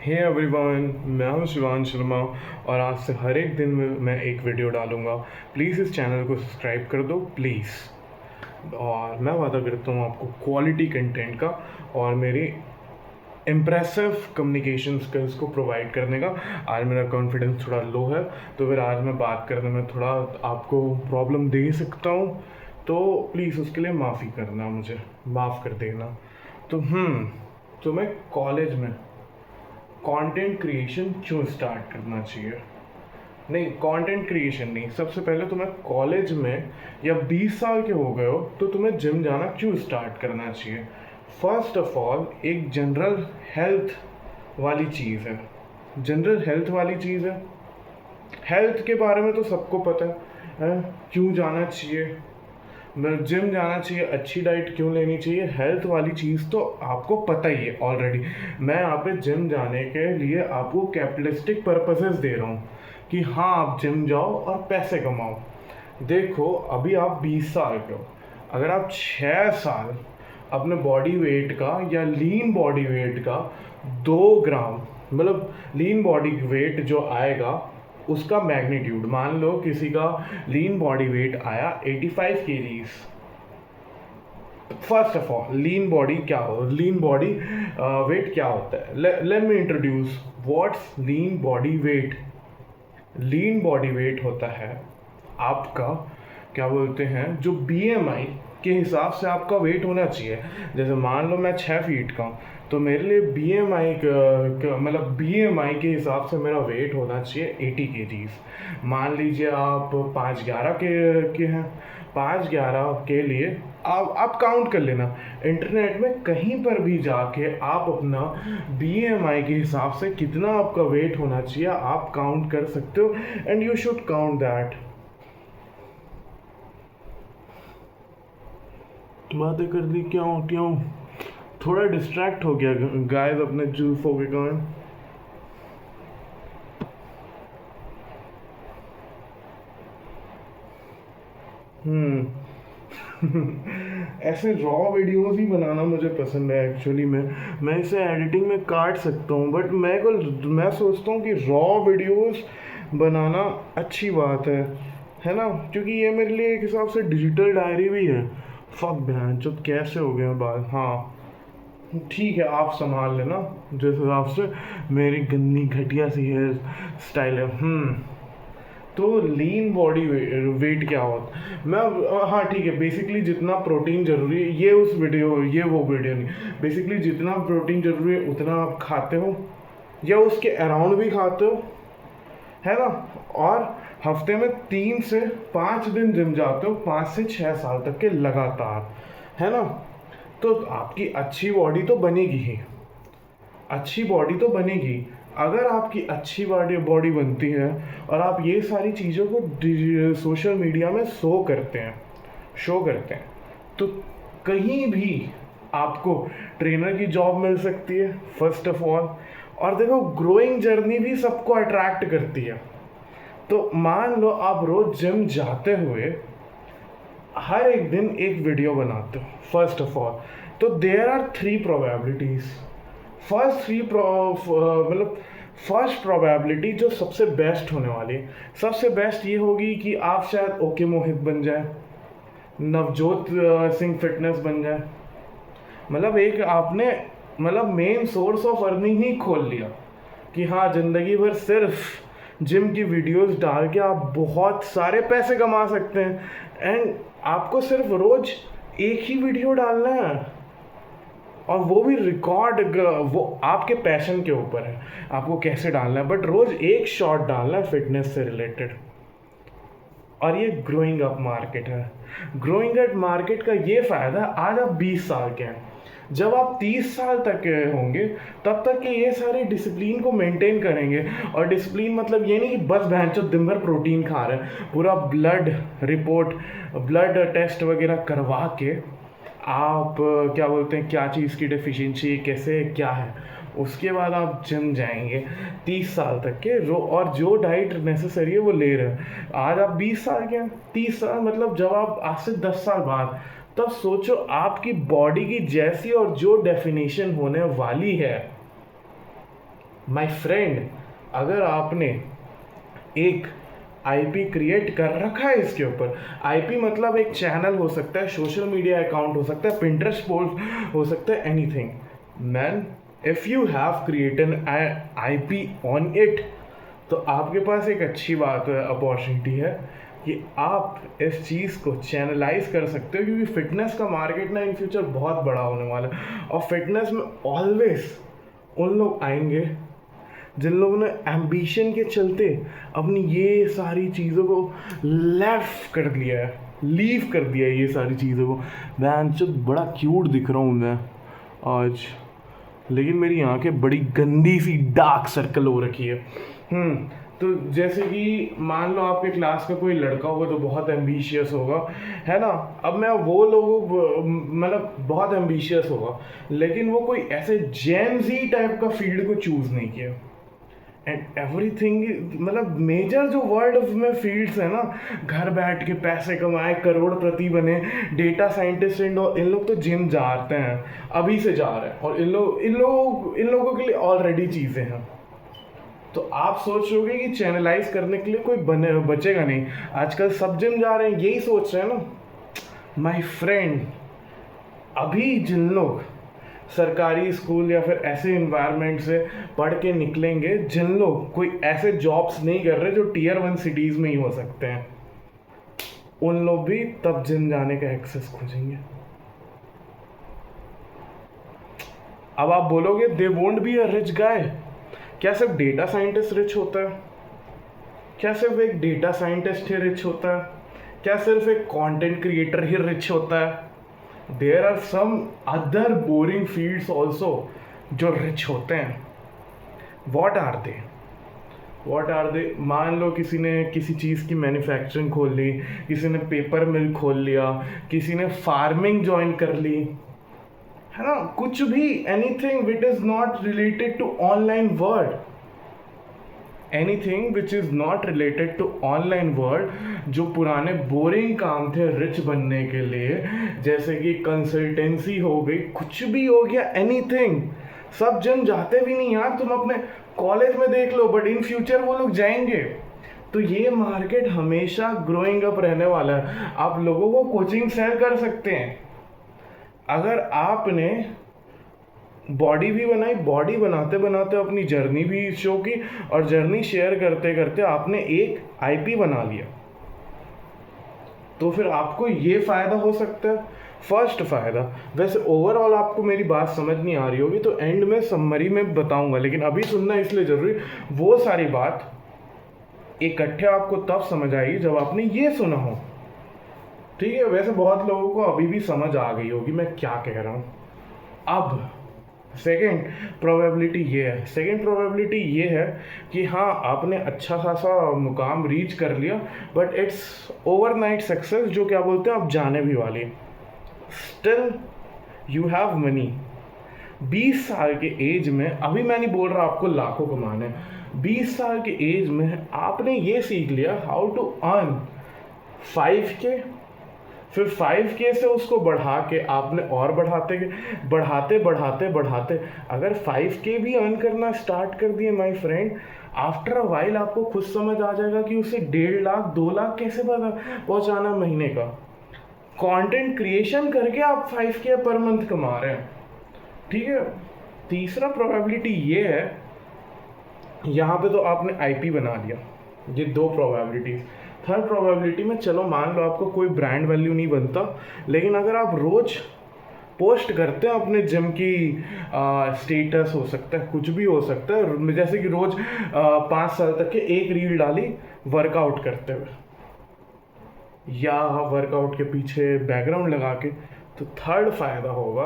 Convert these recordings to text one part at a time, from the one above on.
Hey everyone, मैं हूं शिवान शर्मा और आज से हर एक दिन में मैं एक वीडियो डालूंगा। प्लीज़ इस चैनल को सब्सक्राइब कर दो प्लीज़। और मैं वादा करता हूं आपको क्वालिटी कंटेंट का और मेरी इम्प्रेसिव कम्युनिकेशन स्किल्स को प्रोवाइड करने का। आज मेरा कॉन्फिडेंस थोड़ा लो है तो फिर आज मैं बात करने में थोड़ा आपको प्रॉब्लम दे सकता हूँ, तो प्लीज़ उसके लिए माफ़ी करना, मुझे माफ़ कर देना। तो मैं कॉलेज में कंटेंट क्रिएशन क्यों स्टार्ट करना चाहिए? नहीं, कंटेंट क्रिएशन नहीं, सबसे पहले तुम्हें कॉलेज में या 20 साल के हो गए हो तो तुम्हें जिम जाना क्यों स्टार्ट करना चाहिए? फर्स्ट ऑफ ऑल, एक जनरल हेल्थ वाली चीज़ है। जनरल हेल्थ वाली चीज़ है। हेल्थ के बारे में तो सबको पता है, क्यों जाना चाहिए, जिम जाना चाहिए, अच्छी डाइट क्यों लेनी चाहिए। हेल्थ वाली चीज़ तो आपको पता ही है ऑलरेडी। मैं यहाँ पे जिम जाने के लिए आपको कैपिटलिस्टिक पर्पसेस दे रहा हूँ कि हाँ आप जिम जाओ और पैसे कमाओ। देखो, अभी आप 20 साल के हो, अगर आप 6 साल अपने बॉडी वेट का या लीन बॉडी वेट का 2 ग्राम, मतलब लीन बॉडी वेट जो आएगा उसका मैग्नीट्यूड, मान लो किसी का लीन बॉडी वेट आया 85 KGs. First of all, lean body क्या हो, लीन बॉडी वेट क्या होता है? Let me introduce what's lean body weight. Lean body weight होता है आपका, क्या बोलते हैं, जो बीएमआई के हिसाब से आपका वेट होना चाहिए। जैसे मान लो मैं 6 फीट का हूँ तो मेरे लिए बीएमआई मतलब बीएमआई के हिसाब से मेरा वेट होना चाहिए 80 केजीज। मान लीजिए आप 5'11" के हैं, 5'11" के लिए आप काउंट कर लेना। इंटरनेट में कहीं पर भी जाके आप अपना बीएमआई के हिसाब से कितना आपका वेट होना चाहिए आप काउंट कर सकते हो, and you should count that. बातें कर दी क्यों थोड़ा डिस्ट्रैक्ट हो गया गाइस अपने जुल्फों के कारण। ऐसे रॉ वीडियोस ही बनाना मुझे पसंद है एक्चुअली। मैं इसे एडिटिंग में काट सकता हूँ, बट मैं सोचता हूँ कि रॉ वीडियोस बनाना अच्छी बात है ना, क्योंकि ये मेरे लिए एक हिसाब से डिजिटल डायरी भी है। फक बहन चुप, कैसे हो गया बात। हाँ ठीक है, आप संभाल लेना जिस हिसाब से मेरी गंदी घटिया सी हेयर स्टाइल है। तो लीन बॉडी वेट क्या होता है? हाँ ठीक है, बेसिकली जितना प्रोटीन जरूरी है, ये वो वीडियो नहीं, बेसिकली जितना प्रोटीन जरूरी है उतना आप खाते हो या उसके अराउंड भी खाते हो, है ना। और हफ्ते में 3 से 5 दिन जिम जाते हो, 5 से 6 साल तक के लगातार, है ना। तो आपकी अच्छी बॉडी तो बनेगी ही, अच्छी बॉडी तो बनेगी। अगर आपकी अच्छी बॉडी बॉडी बनती है और आप ये सारी चीज़ों को सोशल मीडिया में शो करते हैं तो कहीं भी आपको ट्रेनर की जॉब मिल सकती है, फर्स्ट ऑफ ऑल। और देखो, ग्रोइंग जर्नी भी सबको अट्रैक्ट करती है। तो मान लो आप रोज जिम जाते हुए हर एक दिन एक वीडियो बनाते हो, फर्स्ट ऑफ ऑल, तो देयर आर 3 प्रोबेबिलिटीज। मतलब फर्स्ट प्रोबेबिलिटी जो सबसे बेस्ट होने वाली है, सबसे बेस्ट ये होगी कि आप शायद ओके मोहित बन जाए, नवजोत सिंह फिटनेस बन जाए। मतलब एक आपने मतलब मेन सोर्स ऑफ अर्निंग ही खोल लिया कि हाँ, ज़िंदगी भर सिर्फ जिम की वीडियोस डाल के आप बहुत सारे पैसे कमा सकते हैं। एंड आपको सिर्फ रोज एक ही वीडियो डालना है, और वो भी रिकॉर्ड, वो आपके पैशन के ऊपर है आपको कैसे डालना है, बट रोज एक शॉट डालना है फिटनेस से रिलेटेड। और ये ग्रोइंग अप मार्केट है। ग्रोइंग अप मार्केट का ये फ़ायदा है, आज आप 20 साल के हैं, जब आप 30 साल तक के होंगे तब तक के ये सारे डिसिप्लिन को मेंटेन करेंगे। और डिसिप्लिन मतलब ये नहीं कि बस भैंचो दिन भर प्रोटीन खा रहे हैं, पूरा ब्लड टेस्ट वगैरह करवा के आप क्या बोलते हैं, क्या चीज़ की डेफिशिएंसी कैसे क्या है, उसके बाद आप जिम जाएंगे 30 साल तक के और जो डाइट नेसेसरी है वो ले रहे हैं। आज आप 20 साल के हैं, 30 साल मतलब जब आप आज से 10 साल बाद, तब सोचो आपकी बॉडी की जैसी और जो डेफिनेशन होने वाली है, माय फ्रेंड, अगर आपने एक आईपी क्रिएट कर रखा है इसके ऊपर, आईपी मतलब एक चैनल हो सकता है, सोशल मीडिया अकाउंट हो सकता है, पिंटरेस्ट पोस्ट हो सकता है, anything man, if you have created IP on it, तो आपके पास एक अच्छी बात है, अपॉर्चुनिटी है कि आप इस चीज़ को चैनलाइज कर सकते हो, क्योंकि फिटनेस का मार्केट ना इन फ्यूचर बहुत बड़ा होने वाला है। और फिटनेस में ऑलवेज उन लोग आएंगे जिन लोगों ने एम्बिशन के चलते अपनी ये सारी चीज़ों को लेफ्ट कर दिया है, लीव कर दिया है ये सारी चीज़ों को। मैं जो बड़ा क्यूट दिख रहा हूँ मैं आज, लेकिन मेरी आंखें बड़ी गंदी सी डार्क सर्कल हो रखी है। तो जैसे कि मान लो आपके क्लास का कोई लड़का होगा जो बहुत एम्बिशियस होगा, है ना। अब मैं वो लोगों मतलब बहुत एम्बिशियस होगा, लेकिन वो कोई ऐसे जेन जी टाइप का फील्ड को चूज़ नहीं किया, एंड एवरीथिंग, मतलब मेजर जो वर्ल्ड में फील्ड्स है ना, घर बैठ के पैसे कमाए, करोड़पति बने, डेटा साइंटिस्ट, इन लोग तो जिम जाते हैं, अभी से जा रहे हैं, और इन लोगों के लिए ऑलरेडी चीज़ें हैं। तो आप सोच रहे कि चैनलाइज करने के लिए कोई बचेगा नहीं, आजकल सब जिम जा रहे हैं, यही सोच रहे हैं ना। माय फ्रेंड, अभी जिन लोग सरकारी स्कूल या फिर ऐसे इन्वायरमेंट से पढ़ के निकलेंगे, जिन लोग कोई ऐसे जॉब्स नहीं कर रहे जो टियर 1 सिटीज़ में ही हो सकते हैं, उन लोग भी तब जिम जाने का एक्सेस खोजेंगे। अब आप बोलोगे they won't be a rich गाय, क्या सिर्फ डेटा साइंटिस्ट रिच होता है? क्या सिर्फ एक डेटा साइंटिस्ट ही रिच होता है? क्या सिर्फ एक कंटेंट क्रिएटर ही रिच होता है? There are some other boring fields also जो रिच होते हैं। What are they? मान लो किसी ने किसी चीज़ की मैन्युफैक्चरिंग खोल ली, किसी ने पेपर मिल खोल लिया, किसी ने फार्मिंग ज्वाइन कर ली, है ना, कुछ भी, anything which is not related to online world, anything which is not related to online world. जो पुराने बोरिंग काम थे रिच बनने के लिए, जैसे कि कंसल्टेंसी हो गई, कुछ भी हो गया, एनीथिंग, सब जन जाते भी नहीं यार, तुम अपने कॉलेज में देख लो, बट इन फ्यूचर वो लोग जाएंगे। तो ये मार्केट हमेशा ग्रोइंग अप रहने वाला है। आप लोगों को कोचिंग सेल कर सकते हैं। अगर आपने बॉडी भी बनाई, बॉडी बनाते बनाते अपनी जर्नी भी शो की, और जर्नी शेयर करते करते आपने एक आईपी बना लिया, तो फिर आपको ये फ़ायदा हो सकता है। फर्स्ट फ़ायदा, वैसे ओवरऑल आपको मेरी बात समझ नहीं आ रही होगी तो एंड में समरी में बताऊंगा, लेकिन अभी सुनना इसलिए ज़रूरी, वो सारी बात इकट्ठे आपको तब समझ आएगी जब आपने ये सुना हो, ठीक है। वैसे बहुत लोगों को अभी भी समझ आ गई होगी मैं क्या कह रहा हूँ। अब सेकेंड प्रोबेबिलिटी ये है कि हाँ, आपने अच्छा खासा मुकाम रीच कर लिया, बट इट्स ओवरनाइट सक्सेस, जो क्या बोलते हैं आप जाने भी वाली। Still you have money. 20 साल के एज में, अभी मैं नहीं बोल रहा आपको लाखों कमाने, 20 साल के एज में आपने ये सीख लिया हाउ टू अर्न 5K, फिर 5K से उसको बढ़ा के आपने और बढ़ाते अगर 5K भी अर्न करना स्टार्ट कर दिए my friend, after a while आपको खुद समझ आ जाएगा कि उसे 1.5 लाख 2 लाख कैसे पहुंचाना महीने का। कंटेंट क्रिएशन करके आप 5K पर मंथ कमा रहे हैं, ठीक है। तीसरा प्रोबेबिलिटी ये है, यहाँ पे तो आपने आईपी बना लिया, ये 2 प्रोबेबिलिटीज। थर्ड प्रोबेबिलिटी में, चलो मान लो आपको कोई ब्रांड वैल्यू नहीं बनता, लेकिन अगर आप रोज़ पोस्ट करते हैं अपने जिम की, स्टेटस हो सकता है, कुछ भी हो सकता है, जैसे कि रोज़ 5 साल तक के एक रील डाली वर्कआउट करते हुए, या वर्कआउट के पीछे बैकग्राउंड लगा के, तो थर्ड फ़ायदा होगा,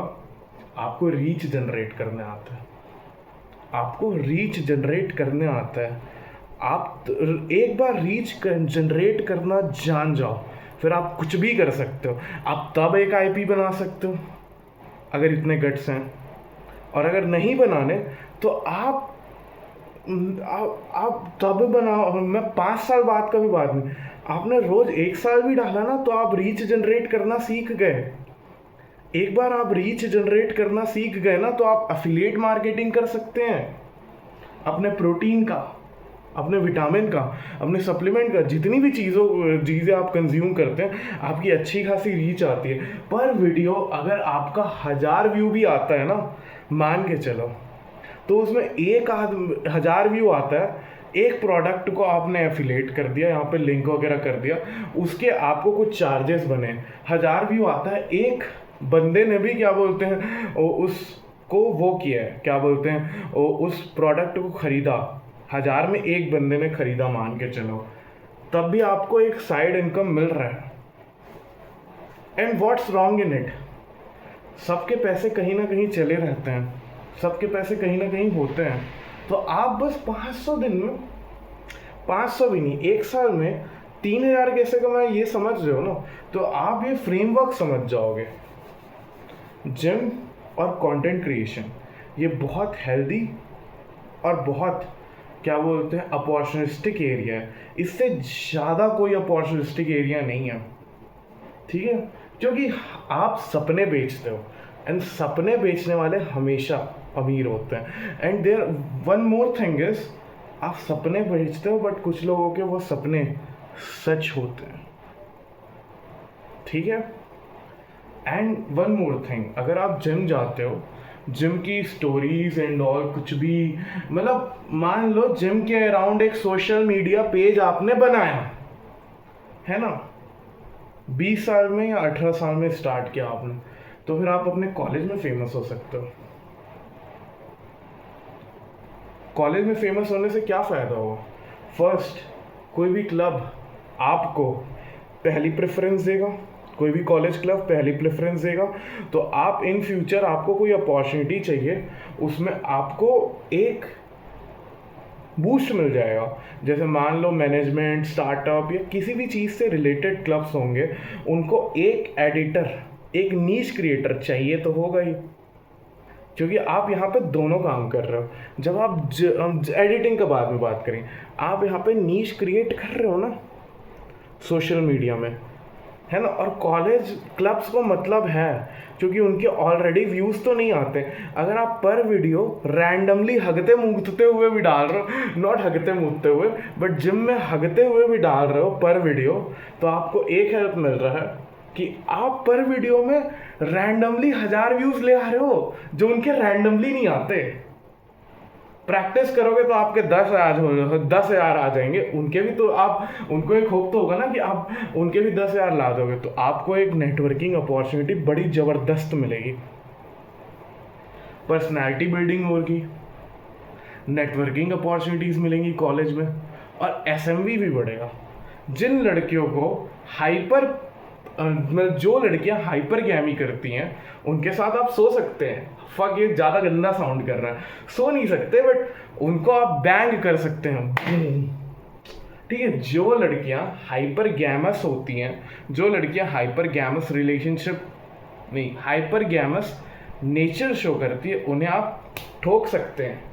आपको रीच जनरेट करने आता है। आप एक बार रीच जनरेट करना जान जाओ, फिर आप कुछ भी कर सकते हो। आप तब एक आईपी बना सकते हो अगर इतने गट्स हैं, और अगर नहीं बनाने तो आप तब बनाओ। मैं 5 साल बाद का भी बात नहीं, आपने रोज़ 1 साल भी डाला ना, तो आप रीच जनरेट करना सीख गए। एक बार आप रीच जनरेट करना सीख गए ना, तो आप एफिलिएट मार्केटिंग कर सकते हैं, अपने प्रोटीन का, अपने विटामिन का, अपने सप्लीमेंट का, जितनी भी चीज़ें आप कंज्यूम करते हैं, आपकी अच्छी खासी रीच आती है। पर वीडियो अगर आपका 1000 व्यू भी आता है ना, मान के चलो, तो उसमें एक 1000 व्यू आता है, एक प्रोडक्ट को आपने एफिलेट कर दिया, यहाँ पे लिंक वगैरह कर दिया, उसके आपको कुछ चार्जेस बने, 1000 व्यू आता है, एक बंदे ने भी क्या बोलते हैं उसको वो किया है, क्या बोलते हैं उस प्रोडक्ट को ख़रीदा, 1000 में एक बंदे ने ख़रीदा मान के चलो, तब भी आपको एक साइड इनकम मिल रहा है। And what's wrong in it? सबके पैसे कहीं ना कहीं चले रहते हैं, सबके पैसे कहीं ना कहीं होते हैं। तो आप बस 500 दिन में, 500 भी नहीं, एक साल में 3000 कैसे कमाए ये समझ रहे हो ना, तो आप ये फ्रेमवर्क समझ जाओगे। जिम और कंटेंट क्रिएशन ये बहुत हेल्दी और बहुत क्या बोलते हैं अपॉर्चुनिस्टिक एरिया है, इससे ज़्यादा कोई अपॉर्चुनिस्टिक एरिया नहीं है, ठीक है? क्योंकि आप सपने बेचते हो, एंड सपने बेचने वाले हमेशा अमीर होते हैं। And there one more thing is, आप सपने बेचते हो बट कुछ लोगों के वो सपने सच होते हैं, ठीक है? एंड वन मोर थिंग, अगर आप जिम जाते हो, जिम की स्टोरीज एंड ऑल कुछ भी, मतलब मान लो जिम के अराउंड एक सोशल मीडिया पेज आपने बनाया है ना, 20 साल में या 18 साल में स्टार्ट किया आपने, तो फिर आप अपने कॉलेज में फेमस हो सकते हो। कॉलेज में फेमस होने से क्या फ़ायदा होगा? फर्स्ट, कोई भी क्लब आपको पहली प्रेफरेंस देगा, कोई भी कॉलेज क्लब पहली प्रेफरेंस देगा, तो आप इन फ्यूचर आपको कोई अपॉर्चुनिटी चाहिए, उसमें आपको एक बूस्ट मिल जाएगा। जैसे मान लो मैनेजमेंट, स्टार्टअप या किसी भी चीज़ से रिलेटेड क्लब्स होंगे, उनको एक एडिटर, एक नीश क्रिएटर चाहिए तो होगा ही, क्योंकि आप यहाँ पे दोनों काम कर रहे हो। जब आप एडिटिंग का बाद में बात करें, आप यहाँ पे नीश क्रिएट कर रहे हो ना सोशल मीडिया में, है ना? और कॉलेज क्लब्स को मतलब है, क्योंकि उनके ऑलरेडी व्यूज़ तो नहीं आते। अगर आप पर वीडियो रैंडमली हगते मूतते हुए भी डाल रहे हो, नॉट हगते मूतते हुए बट जिम में हगते हुए भी डाल रहे हो पर वीडियो, तो आपको एक हेल्प मिल रहा है कि आप पर वीडियो में रैंडमली 1000 व्यूज़ ले आ रहे हो, जो उनके रैंडमली नहीं आते। प्रैक्टिस करोगे तो आपके 10,000 आ जाएंगे, उनके भी, तो आप उनको एक होप तो होगा ना कि आप उनके भी 10,000 ला दोगे, तो आपको एक नेटवर्किंग अपॉर्चुनिटी बड़ी ज़बरदस्त मिलेगी। पर्सनैलिटी बिल्डिंग होगी, नेटवर्किंग अपॉर्चुनिटीज़ मिलेंगी कॉलेज में, और एसएमवी भी बढ़ेगा। जिन लड़कियों को मतलब जो लड़कियां हाइपर गैमी करती हैं, उनके साथ आप सो सकते हैं। फक, ये ज़्यादा गंदा साउंड कर रहा है, सो नहीं सकते बट उनको आप बैंग कर सकते हैं, ठीक है? जो लड़कियां हाइपर गैमस होती हैं, जो लड़कियां हाइपर गैमस रिलेशनशिप नहीं, हाइपर गैमस नेचर शो करती है, उन्हें आप ठोक सकते हैं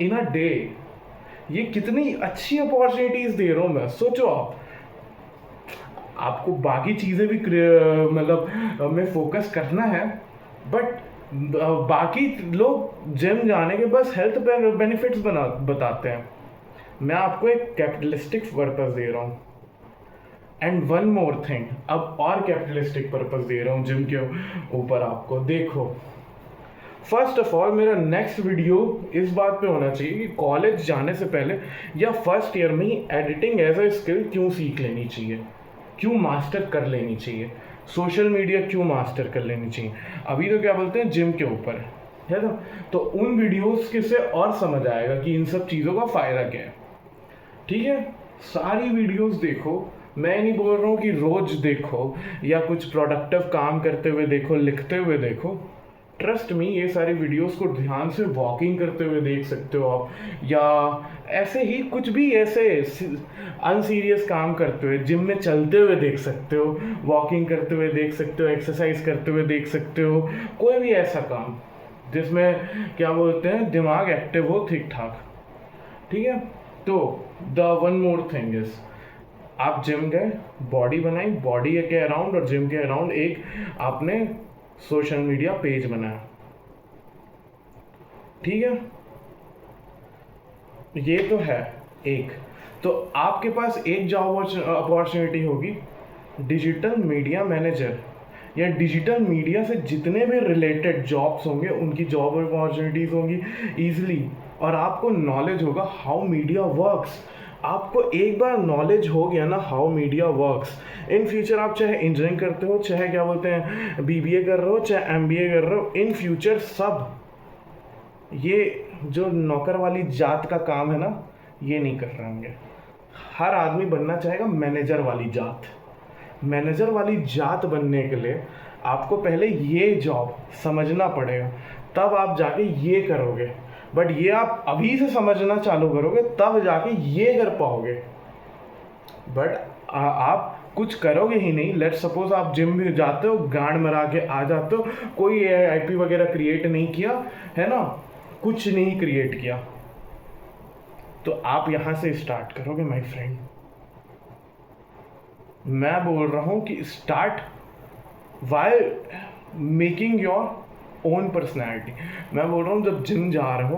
इन अ डे। ये कितनी अच्छी अपॉर्चुनिटीज़ दे रहा हूँ मैं, सोचो आप। आपको बाकी चीज़ें भी मतलब में फोकस करना है, बट बाकी लोग जिम जाने के बस हेल्थ बेनिफिट्स बताते हैं। मैं आपको एक कैपिटलिस्टिक पर्पस दे रहा हूँ। एंड वन मोर थिंग, अब और कैपिटलिस्टिक पर्पस दे रहा हूँ जिम के ऊपर आपको। देखो, फर्स्ट ऑफ ऑल मेरा नेक्स्ट वीडियो इस बात पे होना चाहिए कि कॉलेज जाने से पहले या फर्स्ट ईयर में ही एडिटिंग एज अ स्किल क्यों सीख लेनी चाहिए, क्यों मास्टर कर लेनी चाहिए, सोशल मीडिया क्यों मास्टर कर लेनी चाहिए। अभी तो क्या बोलते हैं जिम के ऊपर है ना, तो उन वीडियोस के से और समझ आएगा कि इन सब चीज़ों का फ़ायदा क्या है, ठीक है? सारी वीडियोस देखो, मैं नहीं बोल रहा हूँ कि रोज़ देखो या कुछ प्रोडक्टिव काम करते हुए देखो, लिखते हुए देखो। ट्रस्ट मी, ये सारी वीडियोस को ध्यान से वॉकिंग करते हुए देख सकते हो आप, या ऐसे ही कुछ भी ऐसे अनसीरियस काम करते हुए जिम में चलते हुए देख सकते हो, वॉकिंग करते हुए देख सकते हो, एक्सरसाइज करते हुए देख सकते हो, कोई भी ऐसा काम जिसमें क्या बोलते हैं दिमाग एक्टिव हो ठीक ठाक, ठीक है? तो the one more thing is, आप जिम गए, बॉडी बनाई, बॉडी के अराउंड और जिम के अराउंड एक आपने सोशल मीडिया पेज बनाया, ठीक है? ये तो है एक। तो आपके पास एक जॉब अपॉर्चुनिटी होगी, डिजिटल मीडिया मैनेजर, या डिजिटल मीडिया से जितने भी रिलेटेड जॉब्स होंगे उनकी जॉब अपॉर्चुनिटीज़ होंगी ईजिली। और आपको नॉलेज होगा हाउ मीडिया वर्क्स। आपको एक बार नॉलेज हो गया ना how media works, in future आप चाहे इंजीनियरिंग करते हो, चाहे क्या बोलते हैं बीबीए कर रहे हो, चाहे एमबीए कर रहे हो, इन फ्यूचर सब ये जो नौकर वाली जात का काम है ना, ये नहीं कर रहे होंगे। हर आदमी बनना चाहेगा मैनेजर वाली जात। मैनेजर वाली जात बनने के लिए आपको पहले ये जॉब समझना पड़ेगा, तब आप जाके ये करोगे। बट ये आप अभी से समझना चालू करोगे तब जाके ये कर पाओगे। बट आप कुछ करोगे ही नहीं। लेट सपोज आप जिम भी जाते हो, गांड मरा के आ जाते हो, कोई आईपी वगैरह क्रिएट नहीं किया है ना, कुछ नहीं क्रिएट किया, तो आप यहां से स्टार्ट करोगे माय फ्रेंड। मैं बोल रहा हूं कि start while making your own personality. मैं बोल रहा हूँ जब जिम जा रहे हो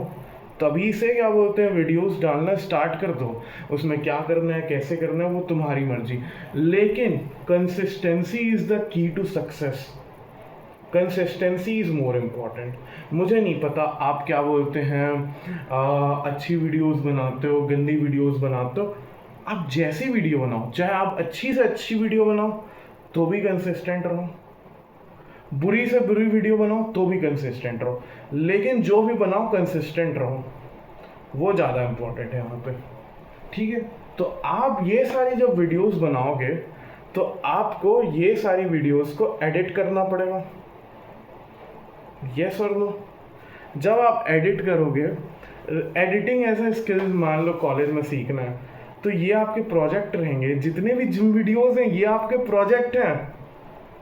तभी से क्या बोलते हैं वीडियोस डालना स्टार्ट कर दो। उसमें क्या करना है, कैसे करना है, वो तुम्हारी मर्जी, लेकिन consistency is the key to success. Consistency is more important. मुझे नहीं पता आप क्या बोलते हैं अच्छी वीडियोस बनाते हो, गंदी वीडियोस बनाते हो, आप जैसी वीडियो बनाओ, चाहे आप अच्छी से अच्छी वीडियो बनाओ तो भी कंसिस्टेंट रहो, बुरी से बुरी वीडियो बनाओ तो भी कंसिस्टेंट रहो, लेकिन जो भी बनाओ कंसिस्टेंट रहो, वो ज़्यादा इम्पोर्टेंट है यहाँ पे। ठीक है, तो आप ये सारी जब वीडियोस बनाओगे तो आपको ये सारी वीडियोस को एडिट करना पड़ेगा। यस और नो? जब आप एडिट करोगे, एडिटिंग एज ए स्किल मान लो कॉलेज में सीखना है, तो ये आपके प्रोजेक्ट रहेंगे। जितने भी जिम वीडियोस हैं ये आपके प्रोजेक्ट हैं।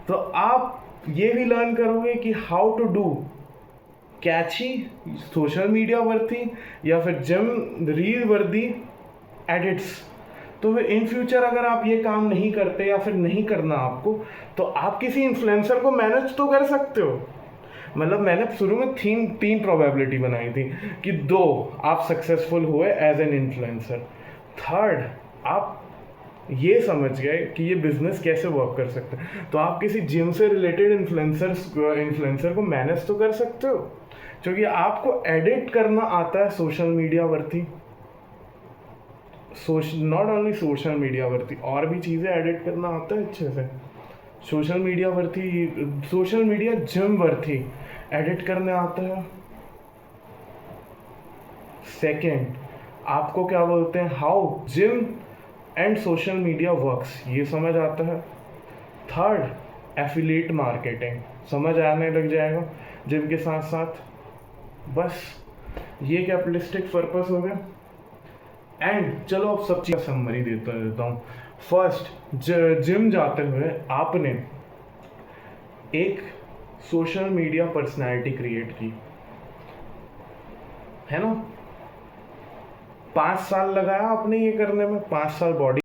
तो आप ये भी लर्न करोगे कि how to do catchy, social media worthy या फिर जिम रील वर्दी एडिट्स। तो फिर इन फ्यूचर अगर आप ये काम नहीं करते या फिर नहीं करना आपको, तो आप किसी इन्फ्लुएंसर को मैनेज तो कर सकते हो। मतलब मैंने शुरू में तीन प्रोबेबिलिटी बनाई थी कि 2 आप सक्सेसफुल हुए एज एन इन्फ्लुएंसर, 3rd आप ये समझ गए कि ये बिजनेस कैसे वर्क कर सकते हैं, तो आप किसी जिम से रिलेटेड इन्फ्लुएंसर को मैनेज तो कर सकते हो, क्योंकि आपको एडिट करना आता है social media worthy. Not only social media worthy, और भी चीज़ें एडिट करना आता है अच्छे से। Social media worthy, social media gym worthy edit करने आता है। सेकेंड, आपको क्या बोलते हैं how gym and social media works, ये समझ आता है। 3rd, एफिलिएट मार्केटिंग समझ आने लग जाएगा जिम के साथ साथ। बस ये कैपिटलिस्टिक पर्पस हो गया। एंड चलो अब सब चीज़ समरी देता हूँ। फर्स्ट, जिम जाते हुए आपने एक सोशल मीडिया पर्सनैलिटी क्रिएट की है ना, 5 साल लगाया आपने ये करने में, 5 साल बॉडी